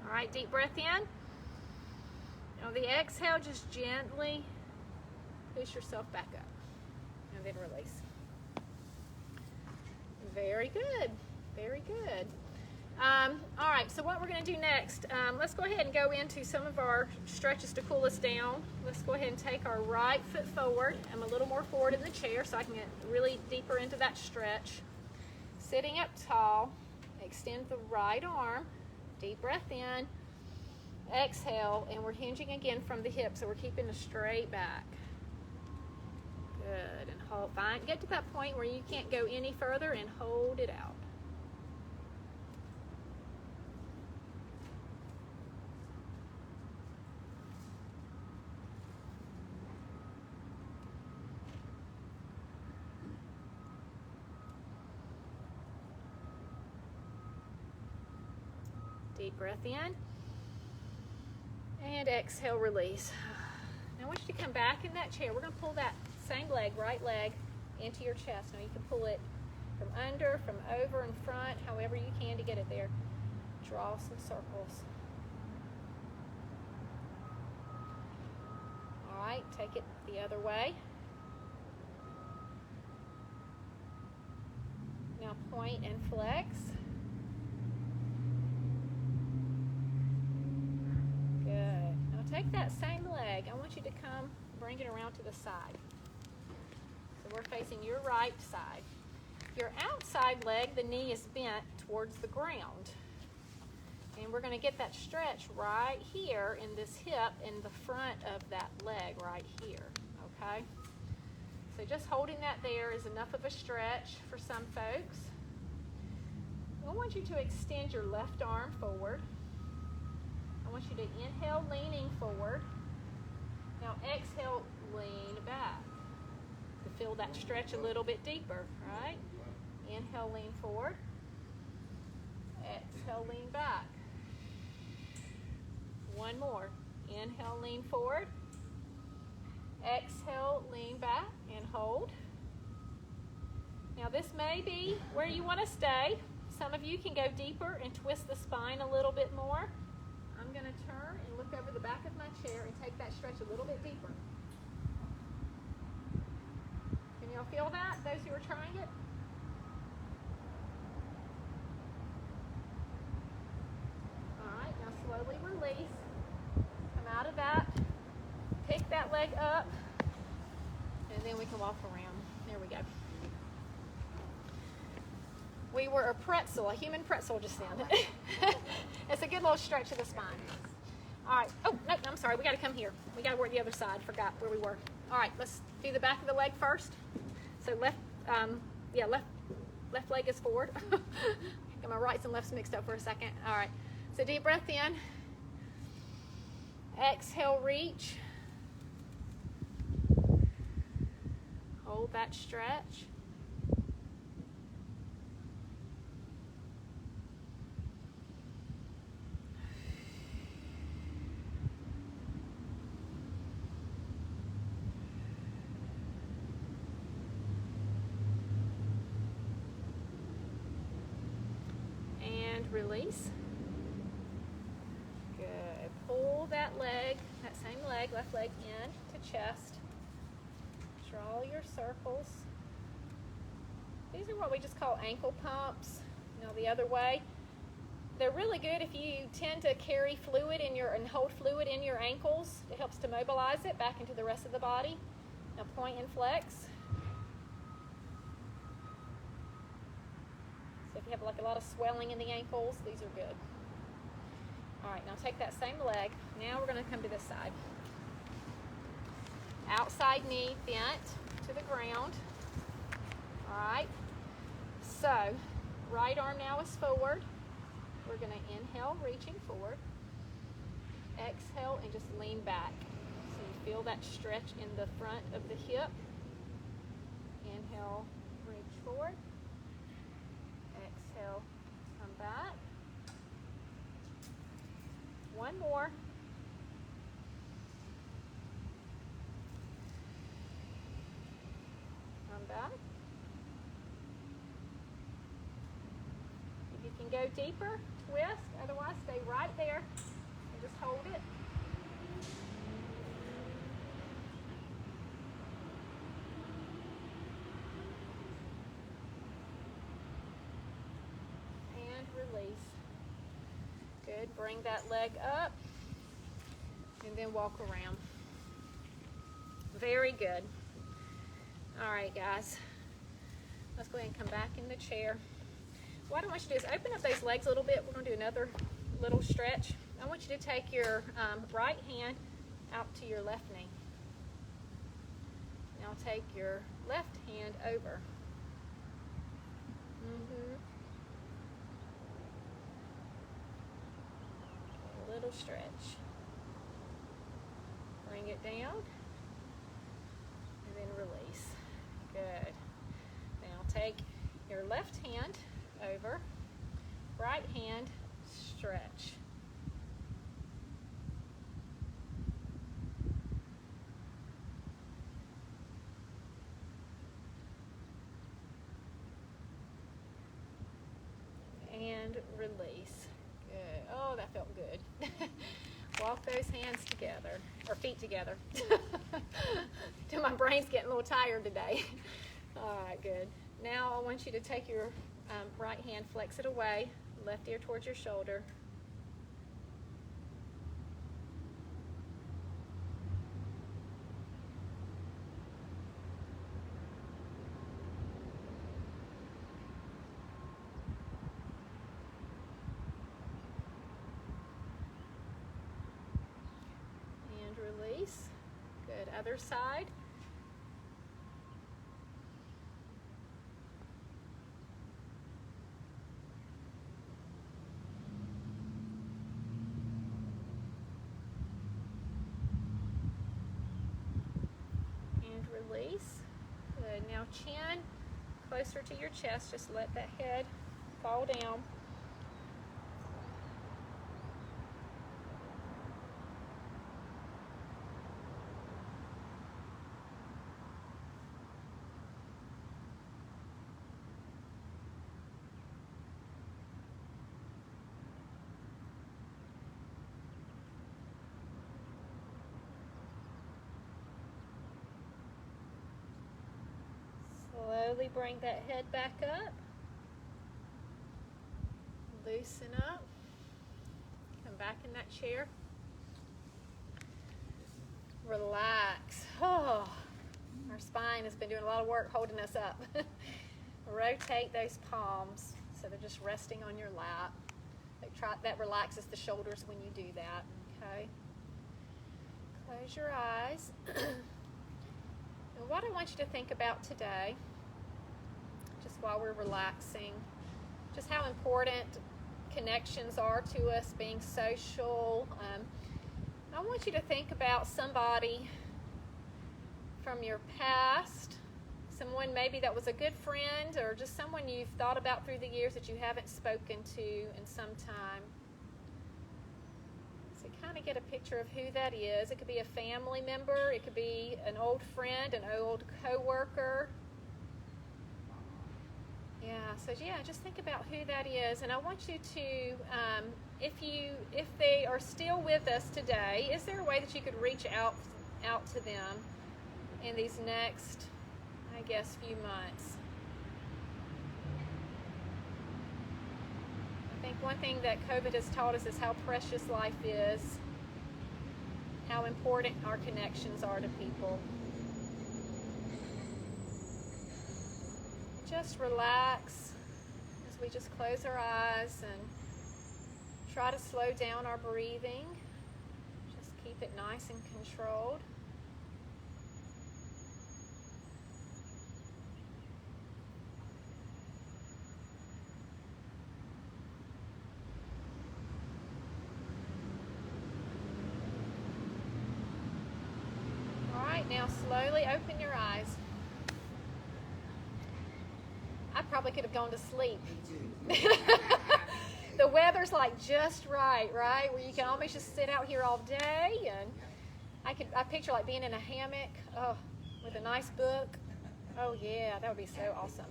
All right, deep breath in. On the exhale, just gently push yourself back up. And then release. Very good. Very good. All right, so what we're going to do next, let's go ahead and go into some of our stretches to cool us down. Let's go ahead and take our right foot forward. I'm a little more forward in the chair so I can get really deeper into that stretch. Sitting up tall, extend the right arm. Deep breath in, exhale, and we're hinging again from the hip, so we're keeping a straight back. Good, and hold. Fine. Get to that point where you can't go any further and hold it out. Deep breath in, and exhale, release. Now I want you to come back in that chair. We're going to pull that same leg, right leg, into your chest. Now you can pull it from under, from over, and front, however you can to get it there. Draw some circles. All right, take it the other way. Now point and flex. Take that same leg. I want you to come, bring it around to the side. So we're facing your right side. Your outside leg, the knee is bent towards the ground. And we're going to get that stretch right here in this hip in the front of that leg right here, okay? So just holding that there is enough of a stretch for some folks. I want you to extend your left arm forward. I want you to inhale, leaning forward. Now exhale, lean back. To feel that stretch a little bit deeper, right? Inhale, lean forward. Exhale, lean back. One more. Inhale, lean forward. Exhale, lean back and hold. Now this may be where you want to stay. Some of you can go deeper and twist the spine a little bit more. I'm going to turn and look over the back of my chair and take that stretch a little bit deeper. Can y'all feel that, those who are trying it? All right, now slowly release. Come out of that. Pick that leg up. And then we can walk around. There we go. We were a pretzel, a human pretzel just then. It's a good little stretch of the spine. All right. Oh, no, I'm sorry. We got to come here. We got to work the other side. Forgot where we were. All right, let's do the back of the leg first. So left leg is forward. Got my rights and lefts mixed up for a second. All right. So deep breath in. Exhale, reach. Hold that stretch. And release. Good. Pull that leg, that same leg, left leg in to chest. Draw your circles. These are what we just call ankle pumps. Now the other way. They're really good if you tend to carry fluid in your and hold fluid in your ankles. It helps to mobilize it back into the rest of the body. Now point and flex. So if you have like a lot of swelling in the ankles, these are good. All right, now take that same leg. Now we're going to come to this side. Outside knee bent to the ground. All right. So, right arm now is forward. We're going to inhale, reaching forward. Exhale and just lean back. So you feel that stretch in the front of the hip. Inhale, reach forward. Exhale, come back. One more. Back. If you can go deeper, twist. Otherwise, stay right there and just hold it. And release. Good. Bring that leg up and then walk around. Very good. All right, guys, let's go ahead and come back in the chair. What I want you to do is open up those legs a little bit. We're going to do another little stretch. I want you to take your right hand out to your left knee. Now take your left hand over. A little stretch. Bring it down and then release. Good. Now take your left hand over, right hand, stretch. And release. Good. Oh, that felt good. Walk those hands together, or feet together. My brain's getting a little tired today. All right, good. Now I want you to take your right hand, flex it away, left ear towards your shoulder. And release. Good. Other side. Release. Good. Now chin closer to your chest. Just let that head fall down. slowly bring that head back up. Loosen up. Come back in that chair. Relax. Oh, our spine has been doing a lot of work holding us up. Rotate those palms so they're just resting on your lap. That relaxes the shoulders when you do that. Okay. Close your eyes. And what I want you to think about today, just while we're relaxing, just how important connections are to us, being social. I want you to think about somebody from your past, someone maybe that was a good friend, or just someone you've thought about through the years that you haven't spoken to in some time. So kind of get a picture of who that is. It could be a family member, it could be an old friend, an old co-worker. Yeah, just think about who that is, and I want you to, if they are still with us today, is there a way that you could reach out to them in these next, I guess, few months? I think one thing that COVID has taught us is how precious life is, how important our connections are to people. Just relax as we just close our eyes and try to slow down our breathing. Just keep it nice and controlled. All right, now slowly open your eyes. I probably could have gone to sleep. The weather's like just right, where you can almost just sit out here all day, and I picture like being in a hammock, with a nice book. Oh yeah, that would be so awesome.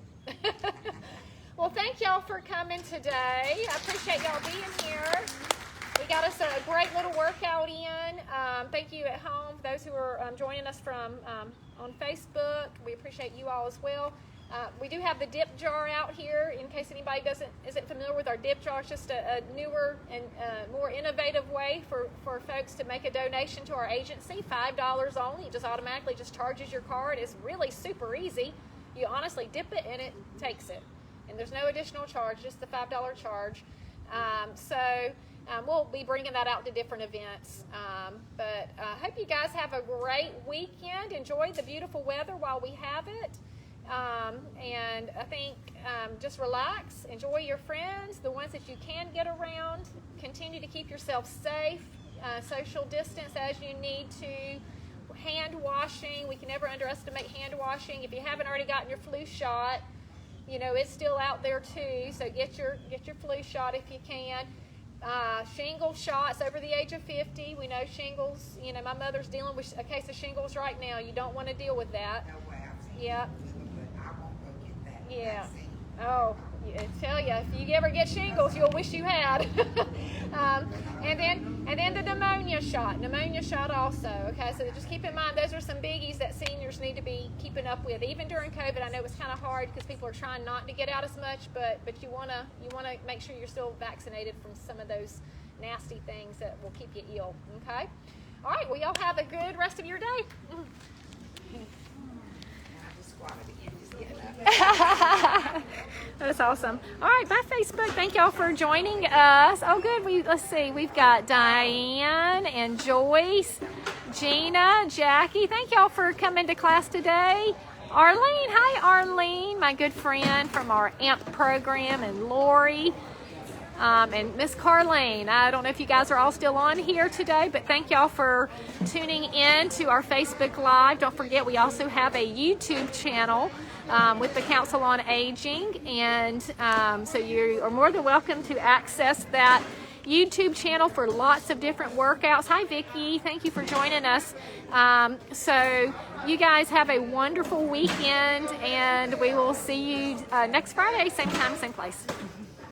Well, thank y'all for coming today. I appreciate y'all being here. We got us a great little workout in. Thank you at home, those who are joining us from on Facebook. We appreciate you all as well. We do have the dip jar out here in case anybody isn't familiar with our dip jar. It's just a newer and more innovative way for folks to make a donation to our agency. $5 only. It just automatically just charges your card. It's really super easy. You honestly dip it and it takes it. And there's no additional charge, just the $5 charge. We'll be bringing that out to different events. But I hope you guys have a great weekend. Enjoy the beautiful weather while we have it. And I think just relax, enjoy your friends, the ones that you can get around. Continue to keep yourself safe, social distance as you need to. Hand washing, we can never underestimate hand washing. If you haven't already gotten your flu shot, it's still out there too. So get your flu shot if you can. Shingle shots over the age of 50. We know shingles. My mother's dealing with a case of shingles right now. You don't want to deal with that. No way. Yeah. I won't go get that vaccine. Oh, I tell you, if you ever get shingles, you'll wish you had. and then the pneumonia shot also. Okay, so just keep in mind those are some biggies that seniors need to be keeping up with. Even during COVID, I know it's kind of hard because people are trying not to get out as much, but you wanna make sure you're still vaccinated from some of those nasty things that will keep you ill. Okay. All right. Well, y'all have a good rest of your day. That's awesome. All right, bye Facebook. Thank y'all for joining us. Oh, good. Let's see. We've got Diane and Joyce, Gina, Jackie. Thank y'all for coming to class today. Arlene. Hi, Arlene, my good friend from our AMP program, and Lori. And Miss Carlene. I don't know if you guys are all still on here today, but thank y'all for tuning in to our Facebook Live. Don't forget, we also have a YouTube channel with the Council on Aging, and so you are more than welcome to access that YouTube channel for lots of different workouts. Hi, Vicki. Thank you for joining us. So you guys have a wonderful weekend, and we will see you next Friday, same time, same place.